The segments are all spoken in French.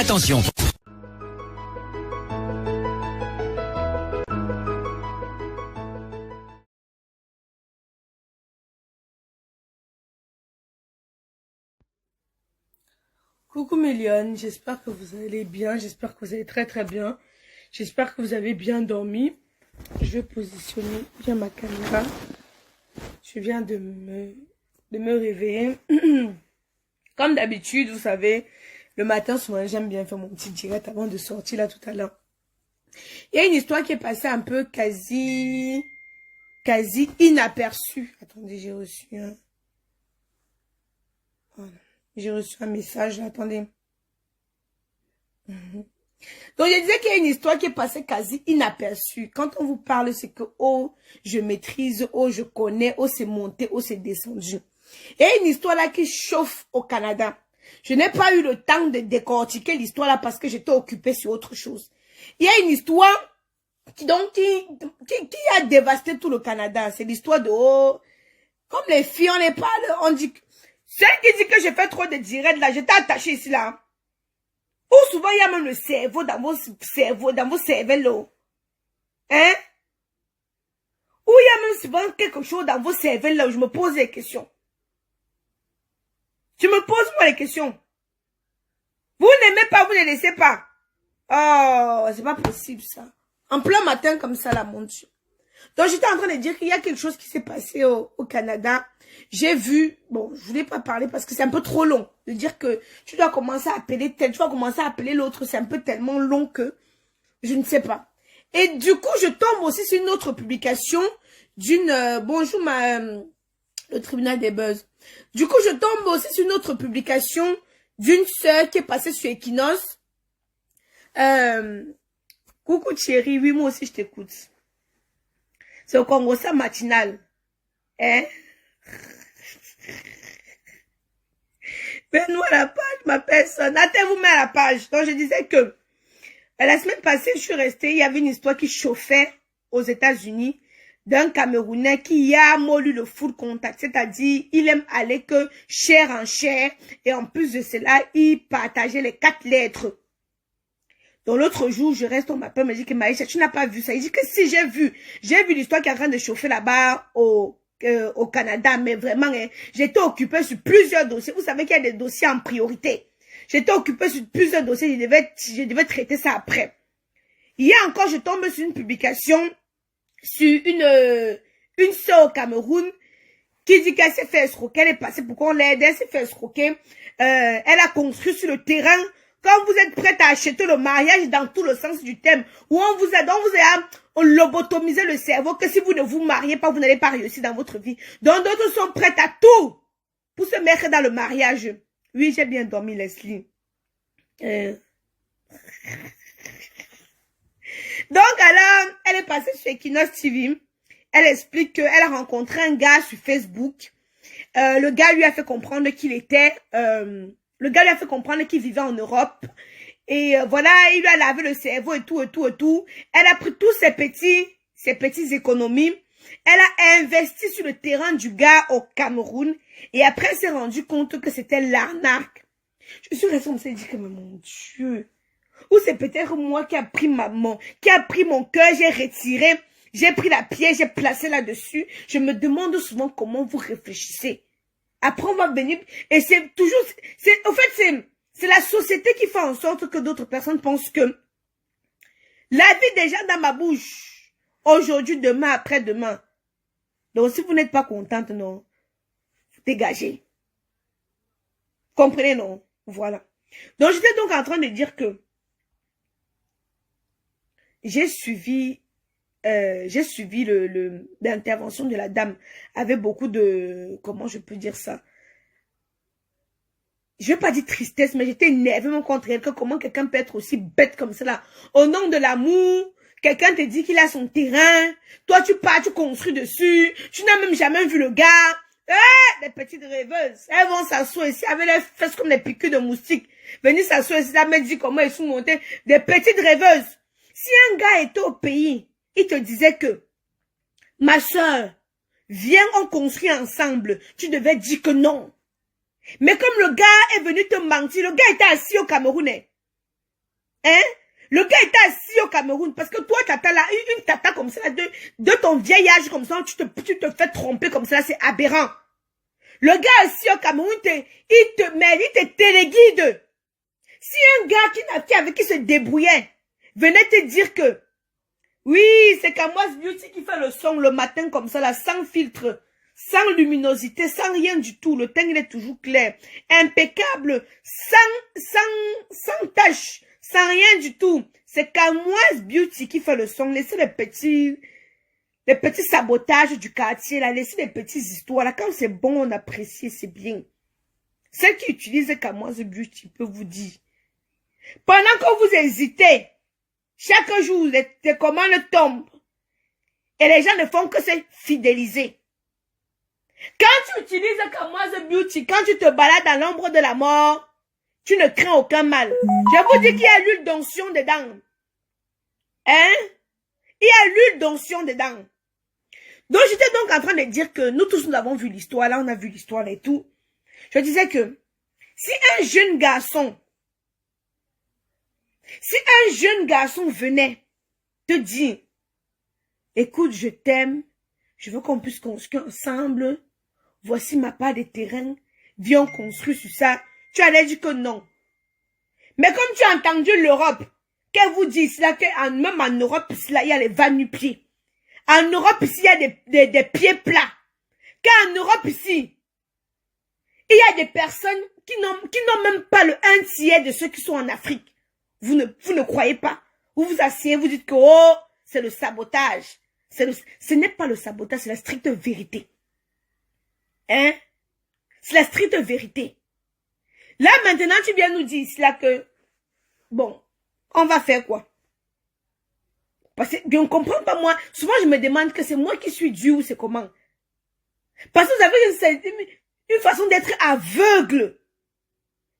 Attention. Coucou Méliane, j'espère que vous allez bien, j'espère que vous allez très très bien, j'espère que vous avez bien dormi. Je vais positionner bien ma caméra, je viens de me réveiller. Comme d'habitude, vous savez, le matin souvent j'aime bien faire mon petit direct avant de sortir là tout à l'heure. Il y a une histoire qui est passée un peu quasi inaperçue. Attendez, j'ai reçu un... Voilà. J'ai reçu un message, attendez. Donc, je disais qu'il y a une histoire qui est passée quasi inaperçue. Quand on vous parle, c'est que, oh, je maîtrise, oh, je connais, oh, c'est monté, oh, c'est descendu. Il y a une histoire là qui chauffe au Canada. Je n'ai pas eu le temps de décortiquer l'histoire là parce que j'étais occupée sur autre chose. Il y a une histoire qui a dévasté tout le Canada. C'est l'histoire de, oh, comme les filles, on les parle, on dit... Celle qui dit que je fais trop de directs là, j'étais attachée ici là. Ou souvent il y a même le cerveau dans vos cerveaux. Hein? Ou il y a même souvent quelque chose dans vos cerveaux là où je me pose des questions. Je me pose moi les questions. Vous n'aimez pas, vous ne laissez pas. Oh, c'est pas possible ça. En plein matin comme ça là, mon Dieu. Donc, j'étais en train de dire qu'il y a quelque chose qui s'est passé au Canada. J'ai vu, bon, je voulais pas parler parce que c'est un peu trop long. De dire que tu dois commencer à appeler tel, tu vas commencer à appeler l'autre. C'est un peu tellement long que je ne sais pas. Et du coup, je tombe aussi sur une autre publication d'une, bonjour le tribunal des buzz. Du coup, je tombe aussi sur une autre publication d'une sœur qui est passée sur Equinox. Coucou Thierry, oui, moi aussi je t'écoute. C'est au Congo, ça matinal. Hein? Mets-nous à la page, ma personne. Attends, vous met à la page. Donc, je disais que la semaine passée, je suis restée, il y avait une histoire qui chauffait aux États-Unis d'un Camerounais qui a mollu le full contact. C'est-à-dire, il aime aller que chair en chair. Et en plus de cela, il partageait les 4 lettres. Donc l'autre jour, je reste, on m'appelle, me dit que Maïcha, tu n'as pas vu ça. Il dit que si j'ai vu l'histoire qui est en train de chauffer là-bas au Canada, mais vraiment, hein, j'étais occupée sur plusieurs dossiers. Vous savez qu'il y a des dossiers en priorité. J'étais occupée sur plusieurs dossiers, je devais traiter ça après. Hier encore, je tombe sur une publication sur une sœur au Cameroun qui dit qu'elle s'est fait escroquer, elle est passée pour qu'on l'aide, elle s'est fait escroquer. Elle a construit sur le terrain. Quand vous êtes prête à acheter le mariage dans tout le sens du thème, où on vous a lobotomisé le cerveau, que si vous ne vous mariez pas, vous n'allez pas réussir dans votre vie. Donc d'autres sont prêtes à tout pour se mettre dans le mariage. Oui, j'ai bien dormi, Leslie. Donc alors, elle est passée sur Equinox TV. Elle explique qu'elle a rencontré un gars sur Facebook. Le gars lui a fait comprendre qu'il était... Le gars lui a fait comprendre qu'il vivait en Europe. Et voilà, il lui a lavé le cerveau et tout, et tout, et tout. Elle a pris tous ses petites économies. Elle a investi sur le terrain du gars au Cameroun. Et après, elle s'est rendue compte que c'était l'arnaque. Je suis restée, on s'est dit que, mais mon Dieu. Ou c'est peut-être moi qui a pris qui a pris mon cœur, j'ai retiré. J'ai pris la pierre, j'ai placé là-dessus. Je me demande souvent comment vous réfléchissez. Après, on va venir, et c'est toujours, en fait, c'est la société qui fait en sorte que d'autres personnes pensent que la vie déjà dans ma bouche, aujourd'hui, demain, après-demain. Donc, si vous n'êtes pas contente, non, dégagez. Comprenez, non? Voilà. Donc, j'étais donc en train de dire que j'ai suivi l'intervention de la dame avec beaucoup de, comment je peux dire ça? Je vais pas dire tristesse, mais j'étais énervée contre elle, que comment quelqu'un peut être aussi bête comme ça là. Au nom de l'amour, quelqu'un te dit qu'il a son terrain, toi tu pars, tu construis dessus, tu n'as même jamais vu le gars. Les petites rêveuses, elles vont s'asseoir ici avec les fesses comme des piqûres de moustiques. Venir s'asseoir ici, là, me dit comment ils sont montés. Des petites rêveuses. Si un gars était au pays, il te disait que, ma soeur, viens, on construit ensemble. Tu devais dire que non. Mais comme le gars est venu te mentir, le gars était assis au Camerounais. Hein? Le gars était assis au Cameroun parce que toi, t'as là, une tata comme ça, de ton vieil âge comme ça, tu te fais tromper comme ça, c'est aberrant. Le gars assis au Cameroun, il te téléguide. Si un gars avec qui se débrouillait venait te dire que oui, c'est Kamoise Beauty qui fait le son le matin comme ça, là, sans filtre, sans luminosité, sans rien du tout. Le teint, il est toujours clair, impeccable, sans tache, sans rien du tout. C'est Kamoise Beauty qui fait le son. Laissez les petits sabotages du quartier, là, laissez les petites histoires, là. Quand c'est bon, on apprécie, c'est bien. Celle qui utilise Kamoise Beauty peut vous dire. Pendant que vous hésitez, chaque jour, les commandes tombent. Et les gens ne font que se fidéliser. Quand tu utilises Kamoise Beauty, quand tu te balades dans l'ombre de la mort, tu ne crains aucun mal. Je vous dis qu'il y a l'huile d'onction dedans. Hein? Il y a l'huile d'onction dedans. Donc, j'étais donc en train de dire que nous tous, nous avons vu l'histoire. Là, on a vu l'histoire et tout. Je disais que si un jeune garçon venait te dire, écoute, je t'aime, je veux qu'on puisse construire ensemble, voici ma part de terrain, viens on construit sur ça, tu allais dire que non. Mais comme tu as entendu l'Europe, qu'elle vous dit, là, que même en Europe, là, il y a les va-nu-pieds. En Europe, ici, il y a des pieds plats. Qu'en Europe, ici, il y a des personnes qui n'ont même pas le 1/3 de ceux qui sont en Afrique. Vous ne croyez pas. Vous vous asseyez, vous dites que, oh, c'est le sabotage. Ce n'est pas le sabotage, c'est la stricte vérité. Hein? C'est la stricte vérité. Là, maintenant, tu viens nous dire là que, bon, on va faire quoi? Parce que je ne comprends pas, moi. Souvent, je me demande que c'est moi qui suis dû ou c'est comment. Parce que vous avez une façon d'être aveugle.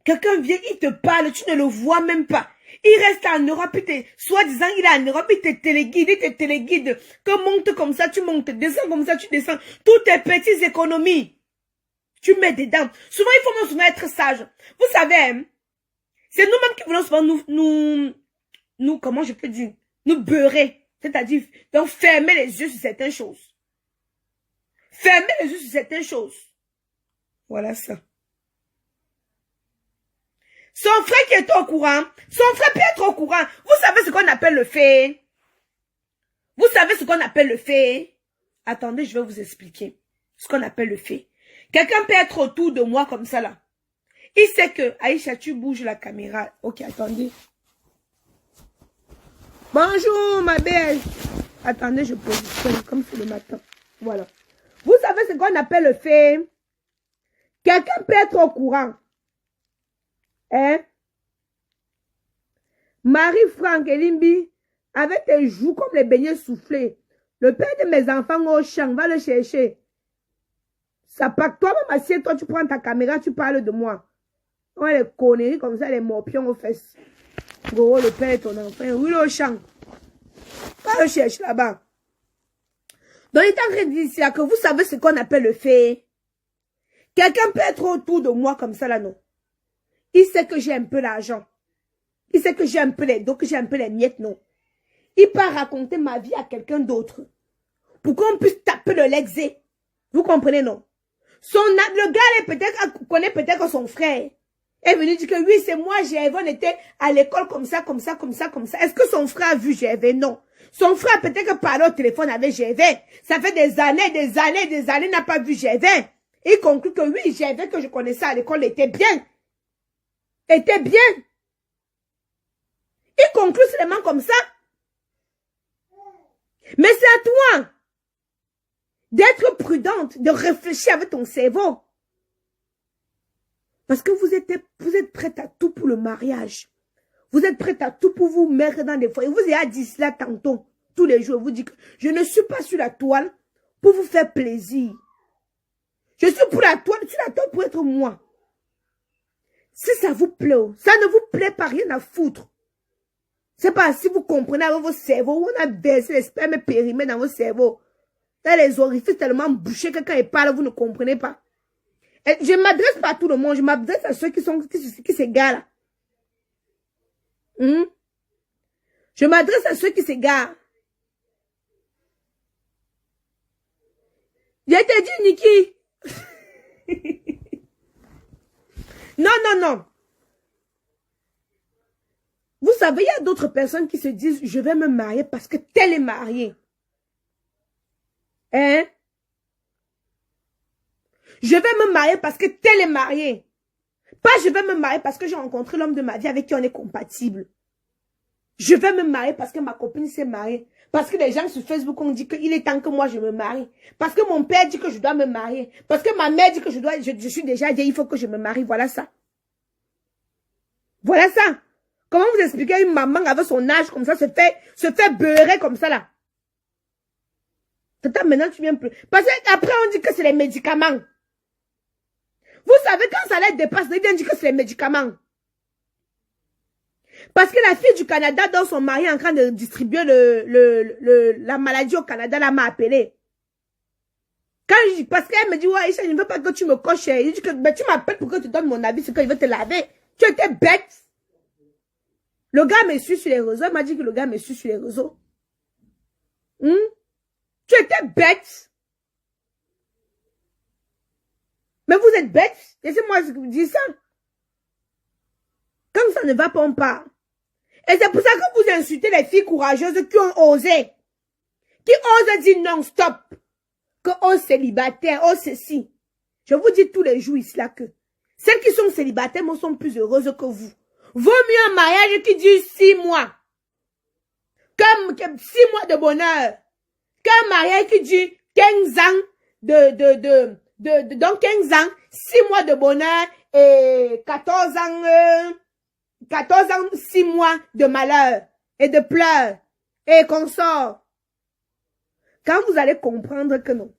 Quelqu'un vient, il te parle, tu ne le vois même pas. Il reste en Europe, soi-disant, il est en Europe, il te téléguide. Que monte comme ça, tu montes, descends comme ça, tu descends. Toutes tes petites économies, tu mets dedans. Souvent, il faut souvent être sage. Vous savez, hein, c'est nous-mêmes qui voulons souvent nous, comment je peux dire, nous beurrer. C'est-à-dire, donc fermer les yeux sur certaines choses. Fermer les yeux sur certaines choses. Voilà ça. Son frère qui est au courant, son frère peut être au courant. Vous savez ce qu'on appelle le fait? Vous savez ce qu'on appelle le fait? Attendez, je vais vous expliquer ce qu'on appelle le fait. Quelqu'un peut être autour de moi comme ça là. Il sait que, Aïcha, tu bouges la caméra. Ok, attendez. Bonjour, ma belle. Attendez, je positionne comme c'est le matin. Voilà. Vous savez ce qu'on appelle le fait? Quelqu'un peut être au courant. Hein? Marie-Franck Elimbi, avec tes joues comme les beignets soufflés. Le père de mes enfants au champ, va le chercher. Ça part, toi-même assieds, toi tu prends ta caméra, tu parles de moi. On les conneries comme ça, les morpions aux fesses. Gros, le père est ton enfant, oui, au champ. Va le chercher là-bas. Donc, il est en train de dire là que vous savez ce qu'on appelle le fait. Quelqu'un peut être autour de moi comme ça là, non? Il sait que j'ai un peu l'argent. Il sait que j'ai un peu les dos, que j'ai un peu les miettes, non. Il part raconter ma vie à quelqu'un d'autre. Pour qu'on puisse taper le l'exé. Vous comprenez, non? Le gars, peut-être, connaît peut-être son frère. Est venu dire que oui, c'est moi, Gervais, on était à l'école comme ça, comme ça, comme ça, comme ça. Est-ce que son frère a vu Gervais? Non. Son frère peut-être parlait au téléphone avec Gervais. Ça fait des années, n'a pas vu Gervais. Il conclut que oui, Gervais que je connaissais à l'école était bien. Était bien. Il conclut seulement comme ça. Mais c'est à toi d'être prudente, de réfléchir avec ton cerveau. Parce que vous êtes prête à tout pour le mariage. Vous êtes prête à tout pour vous mettre dans des foyers. Vous avez dit cela tantôt, tous les jours. Vous dites que je ne suis pas sur la toile pour vous faire plaisir. Je suis sur la toile pour être moi. Si ça vous plaît, ça ne vous plaît pas, rien à foutre. C'est pas si vous comprenez avec vos cerveaux, on a versé les spermes périmés dans vos cerveaux. Dans les orifices tellement bouchés que quand ils parlent, vous ne comprenez pas. Et je ne m'adresse pas à tout le monde, je m'adresse à ceux qui s'égarent là. Je m'adresse à ceux qui s'égarent. Je t'ai dit, Niki. Non, non, non. Vous savez, il y a d'autres personnes qui se disent, je vais me marier parce que tel est marié. Hein? Je vais me marier parce que tel est marié. Pas je vais me marier parce que j'ai rencontré l'homme de ma vie avec qui on est compatible. Je vais me marier parce que ma copine s'est mariée. Parce que les gens sur Facebook ont dit qu'il est temps que moi je me marie. Parce que mon père dit que je dois me marier. Parce que ma mère dit que je suis déjà vieille, il faut que je me marie. Voilà ça. Voilà ça. Comment vous expliquez une maman avec son âge comme ça se fait beurrer comme ça là? Maintenant tu viens plus. Parce qu'après on dit que c'est les médicaments. Vous savez quand ça les dépasse, ils disent que c'est les médicaments. Parce que la fille du Canada, dont son mari est en train de distribuer la maladie au Canada, là, m'a appelé. Parce qu'elle me dit, ouais, Aïcha, je ne veux pas que tu me coches. Il dit que tu m'appelles pour que tu donnes mon avis, c'est qu'il veut te laver. Tu étais bête. Le gars me suit sur les réseaux. Il m'a dit que le gars me suit sur les réseaux. Tu étais bête. Mais vous êtes bête. Laissez-moi vous dire ça. Quand ça ne va pas, on part. Et c'est pour ça que vous insultez les filles courageuses qui ont osé. Qui osent dire non, stop. Que on célibataire, on ceci. Je vous dis tous les jours ici là que celles qui sont célibataires sont plus heureuses que vous. Vaut mieux un mariage qui dure 6 mois. Comme 6 mois de bonheur. Qu'un mariage qui dure 15 ans donc 15 ans, 6 mois de bonheur et 14 ans, 6 mois de malheur et de pleurs et consort. Quand vous allez comprendre que non,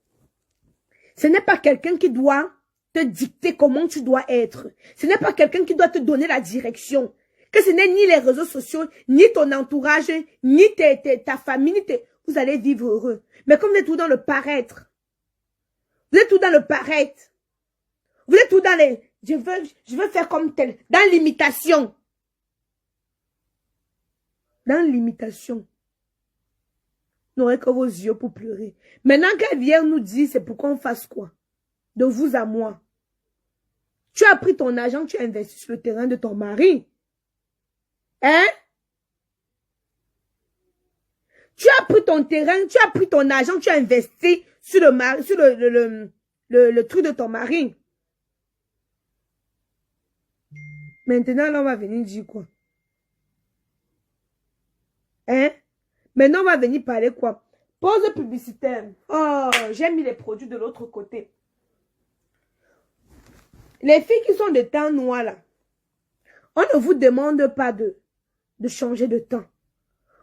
ce n'est pas quelqu'un qui doit te dicter comment tu dois être. Ce n'est pas quelqu'un qui doit te donner la direction. Que ce n'est ni les réseaux sociaux, ni ton entourage, ni ta famille, vous allez vivre heureux. Mais comme vous êtes tout dans le paraître, vous êtes tout dans le paraître, vous êtes tout dans les, je veux faire comme tel, dans l'imitation. Dans l'imitation. N'aurait que vos yeux pour pleurer. Maintenant qu'elle vient nous dire, c'est pour qu'on fasse quoi? De vous à moi. Tu as pris ton argent, tu as investi sur le terrain de ton mari. Hein? Tu as pris ton terrain, tu as pris ton argent, tu as investi sur le truc de ton mari. Maintenant, là, on va venir dire quoi? Hein? Maintenant, on va venir parler quoi? Pause publicitaire. Oh, j'ai mis les produits de l'autre côté. Les filles qui sont de teint noir là, on ne vous demande pas de changer de teint.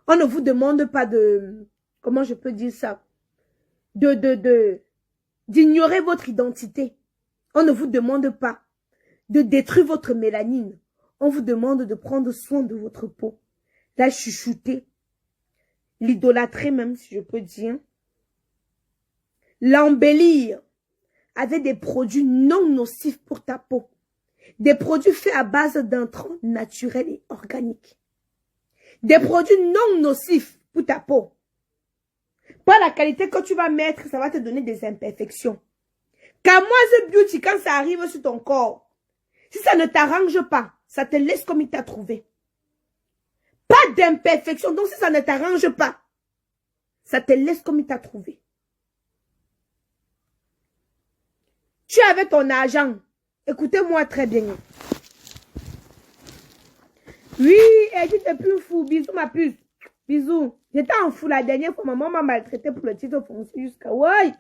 On ne vous demande pas de, comment je peux dire ça? D'ignorer votre identité. On ne vous demande pas de détruire votre mélanine. On vous demande de prendre soin de votre peau. La chuchoter. L'idolâtrer même, si je peux dire. L'embellir avec des produits non nocifs pour ta peau. Des produits faits à base d'intrants naturels et organiques. Des produits non nocifs pour ta peau. Pas la qualité que tu vas mettre, ça va te donner des imperfections. Camoise Beauty, quand ça arrive sur ton corps, si ça ne t'arrange pas, ça te laisse comme il t'a trouvé. Pas d'imperfection, donc si ça ne t'arrange pas, ça te laisse comme il t'a trouvé. Tu avais ton argent. Écoutez-moi très bien. Oui, et tu t'es plus fou. Bisous, ma puce. Bisous. J'étais en fou la dernière fois. Maman m'a maltraité pour le titre foncier jusqu'à... Oui.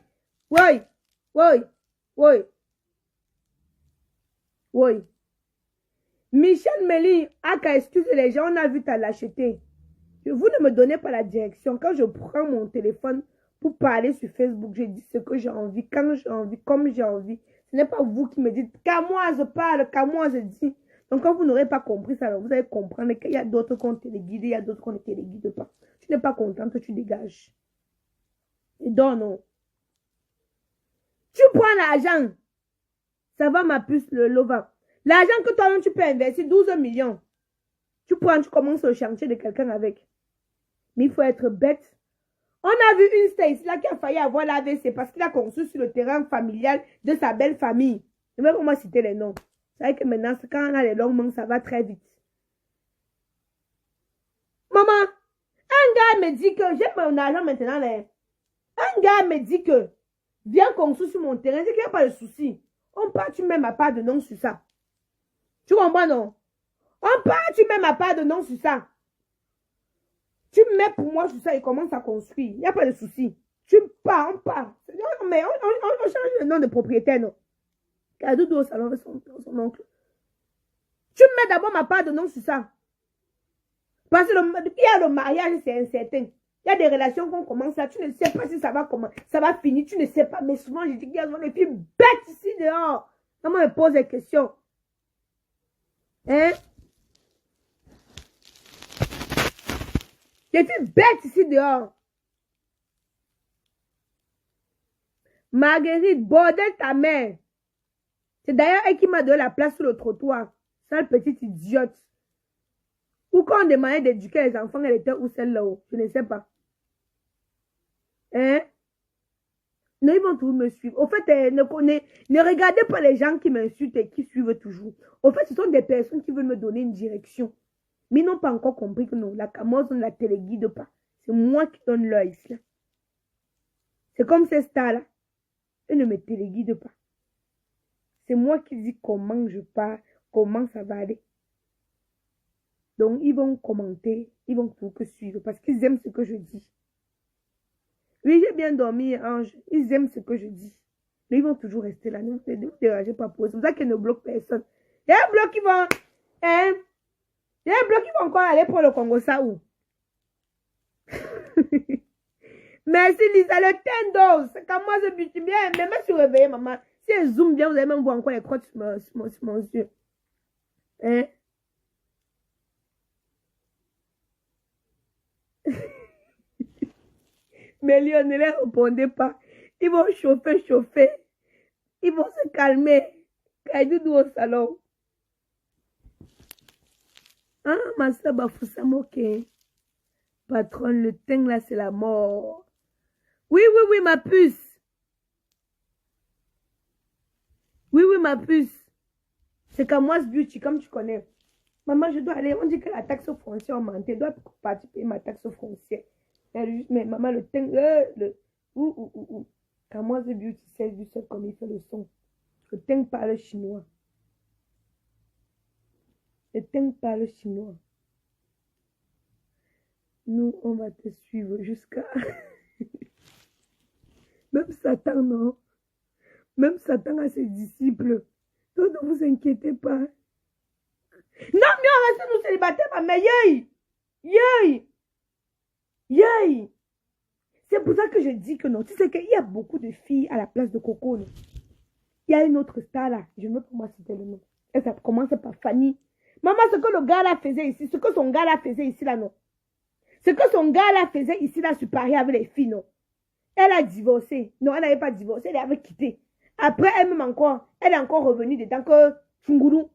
Michel Méli, excuse les gens, on a vu t'as l'acheter. Vous ne me donnez pas la direction. Quand je prends mon téléphone pour parler sur Facebook, je dis ce que j'ai envie, quand j'ai envie, comme j'ai envie. Ce n'est pas vous qui me dites, Camoise parle, Camoise dit. Donc quand vous n'aurez pas compris ça, alors vous allez comprendre qu'il y a d'autres qui ont téléguidé, il y a d'autres qui ne téléguident pas. Tu n'es pas contente, tu dégages. Et donc non. Tu prends l'argent. Ça va ma puce, le lova. L'argent que toi-même tu peux investir, 12 millions. Tu prends, tu commences le chantier de quelqu'un avec. Mais il faut être bête. On a vu une Stacy là qui a failli avoir l'AVC parce qu'il a conçu sur le terrain familial de sa belle famille. Je ne vais pas moi citer les noms. C'est vrai que maintenant, quand on a les longues mains, ça va très vite. Maman, un gars me dit que j'ai mon argent maintenant. Là. Un gars me dit que viens construire sur mon terrain, c'est qu'il n'y a pas de souci. On part, tu mets ma part de nom sur ça. Tu comprends, non? On part, tu mets ma part de nom sur ça. Tu mets pour moi sur ça et commence à construire. Il n'y a pas de souci. Tu pars, on part. Mais on change le nom de propriétaire, non? Kadoudou au salon avec son oncle. Tu mets d'abord ma part de nom sur ça. Parce que il y a le mariage, c'est incertain. Il y a des relations qu'on commence là. Tu ne sais pas si ça va comment, ça va finir. Tu ne sais pas. Mais souvent, je dis qu'il y a des filles bêtes ici dehors. Comment me pose des questions? Hein? Des filles bêtes ici dehors. Marguerite, bordel ta mère. C'est d'ailleurs elle qui m'a donné la place sur le trottoir. Sale petite idiote. Ou quand on demandait d'éduquer les enfants, elle était où celle-là-haut? Je ne sais pas. Hein? Non, ils vont toujours me suivre. Au fait, ne regardez pas les gens qui m'insultent et qui suivent toujours. Au fait, ce sont des personnes qui veulent me donner une direction. Mais ils n'ont pas encore compris que non, la Cameroun ne la téléguide pas. C'est moi qui donne l'œil ici. C'est comme ces stars-là. Elles ne me téléguident pas. C'est moi qui dis comment je pars, comment ça va aller. Donc, ils vont commenter, ils vont tout que suivre parce qu'ils aiment ce que je dis. Oui, j'ai bien dormi, Ange. Ils aiment ce que je dis. Mais ils vont toujours rester là. Ne vous dérangez pas pour eux. C'est pour ça qu'ils ne bloquent personne. Il y a un bloc qui va... Hein? Il y a un bloc qui va encore aller pour le Congo, ça où? Merci Lisa, le tendo. C'est comme moi, je bute bien. Même si je réveille, maman. Si elle zoome bien, vous allez même voir encore les crottes sur mon yeux. Hein? Mais Léon, ne les répondez pas. Ils vont chauffer. Ils vont se calmer. Kaïdoudou au salon. Ah, ma soeur Bafousamoke. Patronne, le teint là, c'est la mort. Oui, ma puce. Oui, ma puce. C'est Kamoise Beauty, comme tu connais. Maman, je dois aller. On dit que la taxe foncière a augmenté. Je dois partir payer ma taxe foncière. Mais maman, le teint, Kamoise Beauty, c'est du seul comme il fait le son. Le teint parle chinois. Le teint parle chinois. Nous, on va te suivre jusqu'à... Même Satan, non? Même Satan a ses disciples. Donc, ne vous inquiétez pas. Non, mais on reste nous célibataires, mais Yay! C'est pour ça que je dis que non. Tu sais qu'il y a beaucoup de filles à la place de Coco, non? Il y a une autre star là. Je ne veux pas moi citer le nom. Et ça commence par Fanny. Maman, ce que le gars là faisait ici, ce que son gars là faisait ici là, non? Ce que son gars là faisait ici là, sur Paris avec les filles, non? Elle a divorcé. Non, elle n'avait pas divorcé, elle avait quitté. Après, elle-même encore, elle est encore revenue dedans que Fungourou.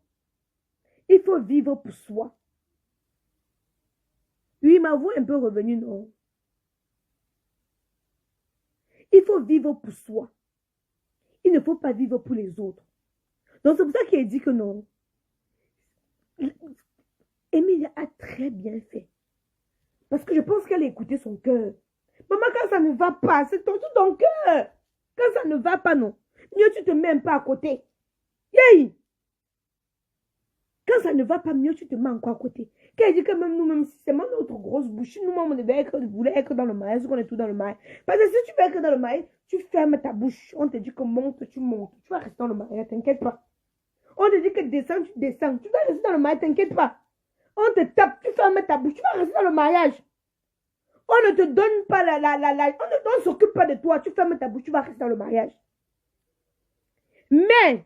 Il faut vivre pour soi. Oui, ma voix est un peu revenue, non? Il faut vivre pour soi. Il ne faut pas vivre pour les autres. Donc, c'est pour ça qu'il a dit que non. Émilie a très bien fait. Parce que je pense qu'elle a écouté son cœur. Maman, quand ça ne va pas, c'est tout ton cœur. Quand ça ne va pas, non. Mieux tu te mets un peu à côté. Yay! Quand ça ne va pas, mieux tu te mets encore à côté. Quand elle dit que même nous-mêmes, si c'est notre grosse bouche, nous-mêmes, on voulait être dans le maïs, qu'on est tout dans le maïs. Parce que si tu veux être dans le maïs, tu fermes ta bouche. On te dit que monte, tu montes. Tu vas rester dans le maïs, t'inquiète pas. On te dit que descends, tu descends. Tu vas rester dans le maïs, t'inquiète pas. On te tape, tu fermes ta bouche, tu vas rester dans le mariage. On ne te donne pas on ne s'occupe pas de toi. Tu fermes ta bouche, tu vas rester dans le mariage. Mais,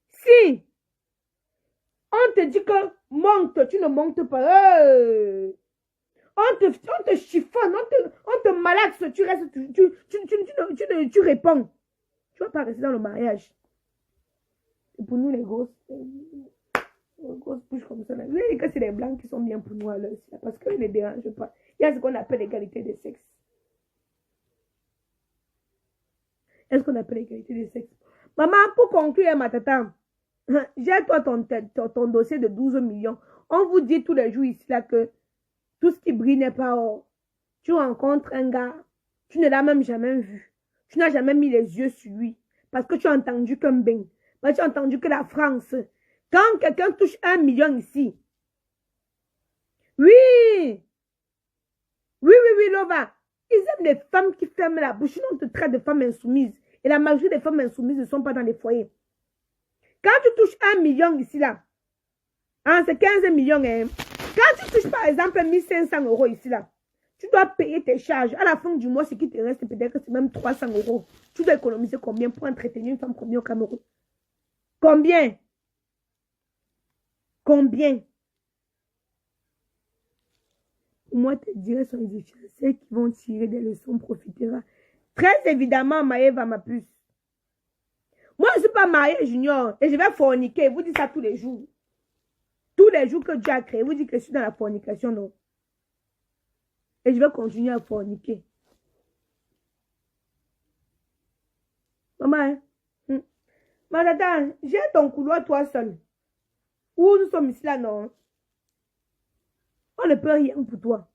si on te dit que monte, tu ne montes pas. On te chiffonne, on te malaxe, tu restes, tu réponds. Tu ne vas pas rester dans le mariage. Et pour nous, les grosses bouches comme ça, là. Vous savez que c'est les blancs qui sont bien pour nous alors, parce qu'ils ne les dérangent pas. Il y a ce qu'on appelle l'égalité des sexes. Il y a ce qu'on appelle l'égalité des sexes. Maman, pour conclure, ma tata, j'ai toi ton dossier de 12 millions. On vous dit tous les jours ici là que tout ce qui brille n'est pas or. Tu rencontres un gars, tu ne l'as même jamais vu. Tu n'as jamais mis les yeux sur lui. Parce que tu as entendu qu'un bain. Mais tu as entendu que la France. Quand quelqu'un touche 1 million ici. Oui. Oui, Lova. Ils aiment les femmes qui ferment la bouche. Sinon, on te traite de femmes insoumises. Et la majorité des femmes insoumises ne sont pas dans les foyers. Quand tu touches 1 million ici, là, hein, c'est 15 millions. Hein. Quand tu touches, par exemple, 1500 euros ici, là, tu dois payer tes charges. À la fin du mois, ce qui te reste, peut-être que c'est même 300 euros. Tu dois économiser combien pour entretenir une femme combien au Cameroun? Combien? Combien? Moi, te dirais, sont les ceux qui vont tirer des leçons profitera. Très évidemment, Maëva, ma puce. Moi, je ne suis pas mariée junior et je vais forniquer. Vous dites ça tous les jours. Tous les jours que Dieu a créé, vous dites que je suis dans la fornication, non? Et je vais continuer à forniquer. Maman, hein? Mais attends, j'ai ton couloir toi seul. Où nous sommes ici là, non? On ne peut rien pour toi.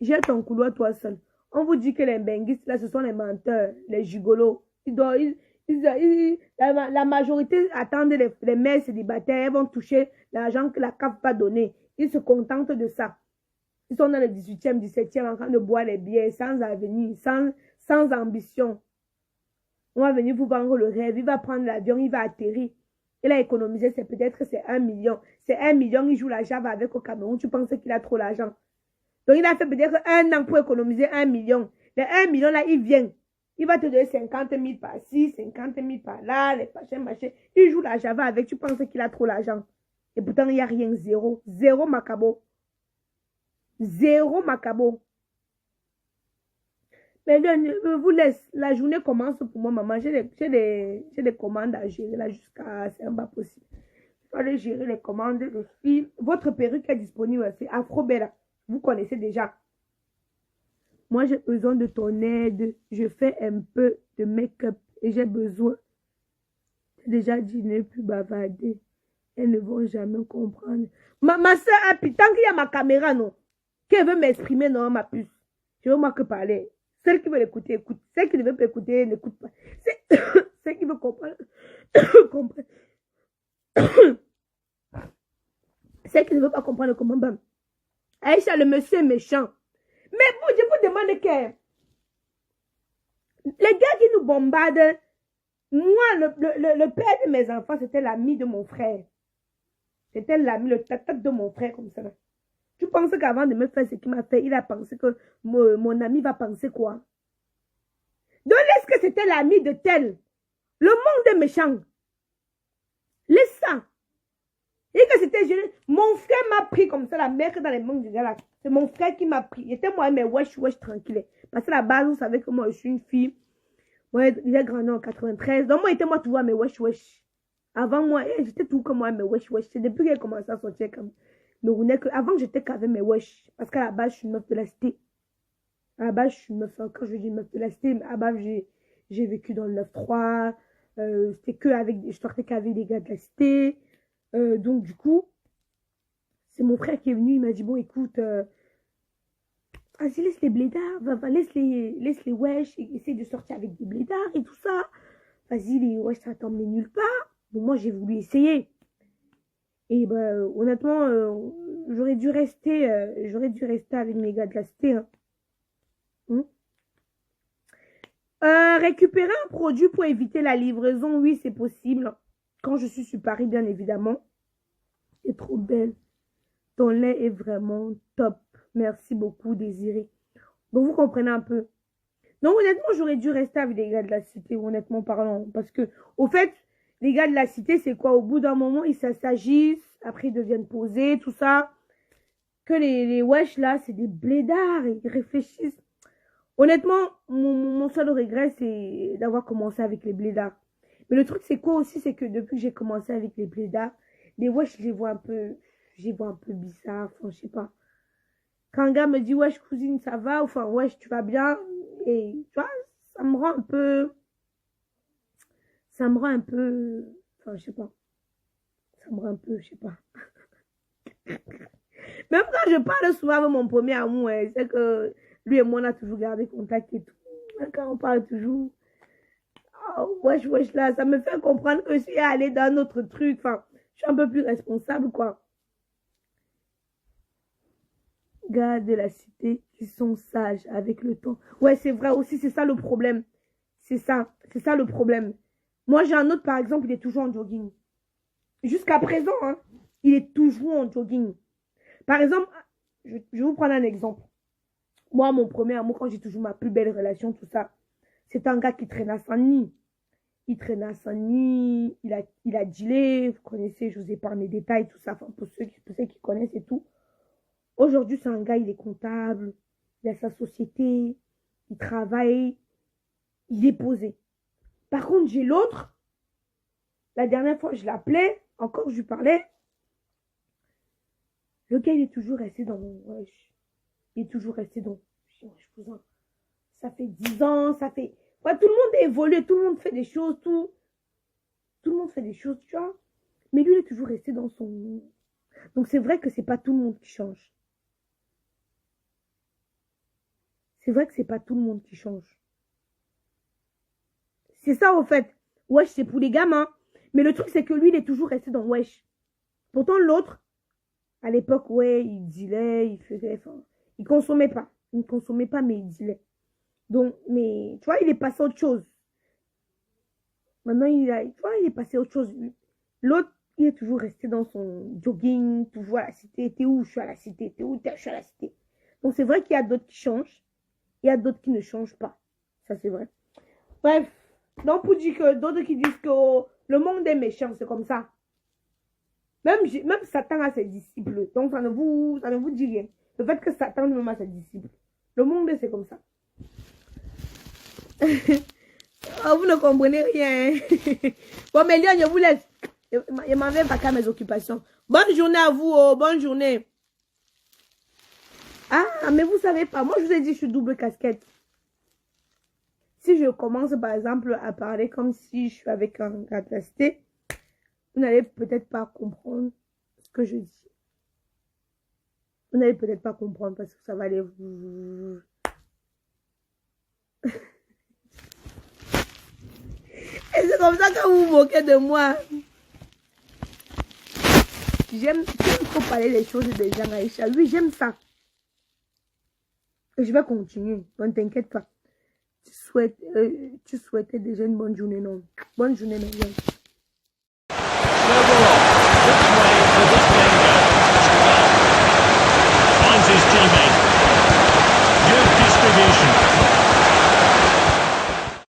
J'ai ton couloir toi seul. On vous dit que les benguistes là, ce sont les menteurs, les gigolos. La majorité attendent les mères célibataires, elles vont toucher l'argent que la CAF va donner. Ils se contentent de ça. Ils sont dans le 18e, 17e en train de boire les bières, sans avenir, sans ambition. On va venir vous vendre le rêve, il va prendre l'avion, il va atterrir. Il a économisé, c'est peut-être c'est 1 million. C'est 1 million, il joue la Java avec au Cameroun, tu penses qu'il a trop l'argent. Donc il a fait peut-être 1 an pour économiser 1 million. Les 1 million là, il vient. Il va te donner 50 000 par-ci, 50 000 par-là, les machins. Il joue la Java avec, tu penses qu'il a trop l'argent. Et pourtant, il n'y a rien, zéro. Zéro macabo. Zéro macabo. Mais je vous laisse. La journée commence pour moi, maman. J'ai des commandes à gérer là jusqu'à... C'est un pas possible. Il faut aller gérer les commandes, les filles. Votre perruque est disponible. C'est Afro-Bella. Vous connaissez déjà. Moi, j'ai besoin de ton aide. Je fais un peu de make-up et j'ai besoin. J'ai déjà dit ne plus bavarder. Elles ne vont jamais comprendre. Ma soeur, tant qu'il y a ma caméra, non. Qu'elle veut m'exprimer, non, ma puce. Je veux moi que parler. Celle qui veut l'écouter, écoute. Celle qui ne veut pas écouter, n'écoute pas. Celle qui veut comprendre, comprendre. Celle qui ne veut pas comprendre, comment bam. Aïcha, le monsieur est méchant. Mais je vous demande que les gars qui nous bombardent, moi, le père de mes enfants, c'était l'ami de mon frère. C'était l'ami, le tata de mon frère, comme ça. Tu penses qu'avant de me faire ce qu'il m'a fait, il a pensé que mon ami va penser quoi? Donc, laisse que c'était l'ami de tel. Le monde est méchant. Laisse ça. Et que c'était jeune. Mon frère m'a pris comme ça, la mère dans les mains du gars là. C'est mon frère qui m'a pris. Il était moi, mais wesh, tranquille. Parce que à la base, vous savez que moi, je suis une fille. Moi, j'ai grandi en 93. Donc, moi, il était moi, tu vois, mais wesh. Avant moi, j'étais tout comme moi, mais wesh. C'est depuis qu'elle commençait à sortir comme. Mais avant, j'étais qu'avec mes wesh. Parce qu'à la base, je suis une meuf de la cité. À la base, je suis une meuf, quand je dis une meuf de la cité, à la base, j'ai vécu dans le 9-3. C'était que avec, je sortais qu'avec des gars de la cité. Donc, du coup, c'est mon frère qui est venu, il m'a dit, bon, écoute, vas-y, laisse les blédards, laisse les wesh, essaye de sortir avec des blédards et tout ça. Vas-y, les wesh, ça t'emmène nulle part. Bon, moi, j'ai voulu essayer. Et ben, honnêtement, j'aurais dû rester avec mes gars de la cité. Hein. Récupérer un produit pour éviter la livraison, oui, c'est possible. Quand je suis sur Paris, bien évidemment. C'est trop belle. Ton lait est vraiment top. Merci beaucoup, Désiré. Donc, vous comprenez un peu. Donc, honnêtement, j'aurais dû rester avec les gars de la cité, honnêtement parlant. Parce que, au fait, les gars de la cité, c'est quoi? Au bout d'un moment, ils s'agissent. Après, ils deviennent posés, tout ça. Que les wesh, là, c'est des blédards. Ils réfléchissent. Honnêtement, mon seul regret, c'est d'avoir commencé avec les blédards. Mais le truc, c'est quoi aussi? C'est que depuis que j'ai commencé avec les blédards, les wesh, je les vois un peu bizarres. Enfin, je sais pas. Quand un gars me dit, wesh, cousine, ça va? Enfin, wesh, tu vas bien? Et, tu vois, ça me rend un peu... Enfin, je sais pas. Ça me rend un peu, je sais pas. Même quand je parle souvent avec mon premier amour, c'est que lui et moi, on a toujours gardé contact et tout. Quand on parle toujours, oh, wesh, wesh, là, ça me fait comprendre que je suis allée dans notre truc. Enfin, je suis un peu plus responsable, quoi. Gars de la cité qui sont sages avec le temps. Ouais, c'est vrai aussi, c'est ça le problème. C'est ça le problème. Moi, j'ai un autre, par exemple, il est toujours en jogging. Jusqu'à présent, hein, il est toujours en jogging. Par exemple, je vais vous prendre un exemple. Moi, mon premier amour, quand j'ai toujours ma plus belle relation, tout ça, c'est un gars qui traîne à Saint-Denis. Il traîne à Saint-Denis, il a dealé, vous connaissez, je vous épargne les détails, tout ça, enfin, pour ceux qui connaissent et tout. Aujourd'hui, c'est un gars, il est comptable, il a sa société, il travaille, il est posé. Par contre, j'ai l'autre. La dernière fois, je l'appelais, encore je lui parlais. Le gars, il est toujours resté dans mon wesh. Il est toujours resté dans... Ça fait 10 ans, ça fait... Ouais, tout le monde a évolué, tout le monde fait des choses, tout le monde fait des choses, tu vois. Mais lui, il est toujours resté dans son... Donc, c'est vrai que c'est pas tout le monde qui change. C'est vrai que c'est pas tout le monde qui change. C'est ça, au fait. Wesh, c'est pour les gamins. Mais le truc, c'est que lui, il est toujours resté dans wesh. Pourtant, l'autre, à l'époque, ouais, il dealait, il faisait... Enfin, il consommait pas. Il ne consommait pas, mais il dealait. Donc, mais, tu vois, il est passé à autre chose. Maintenant, il est passé à autre chose. L'autre, il est toujours resté dans son jogging, toujours à la cité. T'es où? Je suis à la cité. T'es où? Je suis à la cité. Donc, c'est vrai qu'il y a d'autres qui changent. Il y a d'autres qui ne changent pas. Ça, c'est vrai. Bref. Donc, pour dire que d'autres qui disent que oh, le monde est méchant, c'est comme ça. Même Satan a ses disciples. Donc, ça ne vous dit rien. Le fait que Satan même a ses disciples. Le monde, c'est comme ça. Oh, vous ne comprenez rien. Bon, mais Léon, je vous laisse. Je m'en vais pas qu'à mes occupations. Bonne journée à vous. Oh, bonne journée. Ah, mais vous savez pas. Moi, je vous ai dit, je suis double casquette. Si je commence, par exemple, à parler comme si je suis avec un gars de la cité, vous n'allez peut-être pas comprendre ce que je dis. Vous n'allez peut-être pas comprendre parce que ça va aller... Et c'est comme ça que vous vous moquez de moi. J'aime trop parler les choses des gens, Aïcha. Oui, j'aime ça. Et je vais continuer. Ne t'inquiète pas. Tu souhaitais déjà une bonne journée, non? Bonne journée, non?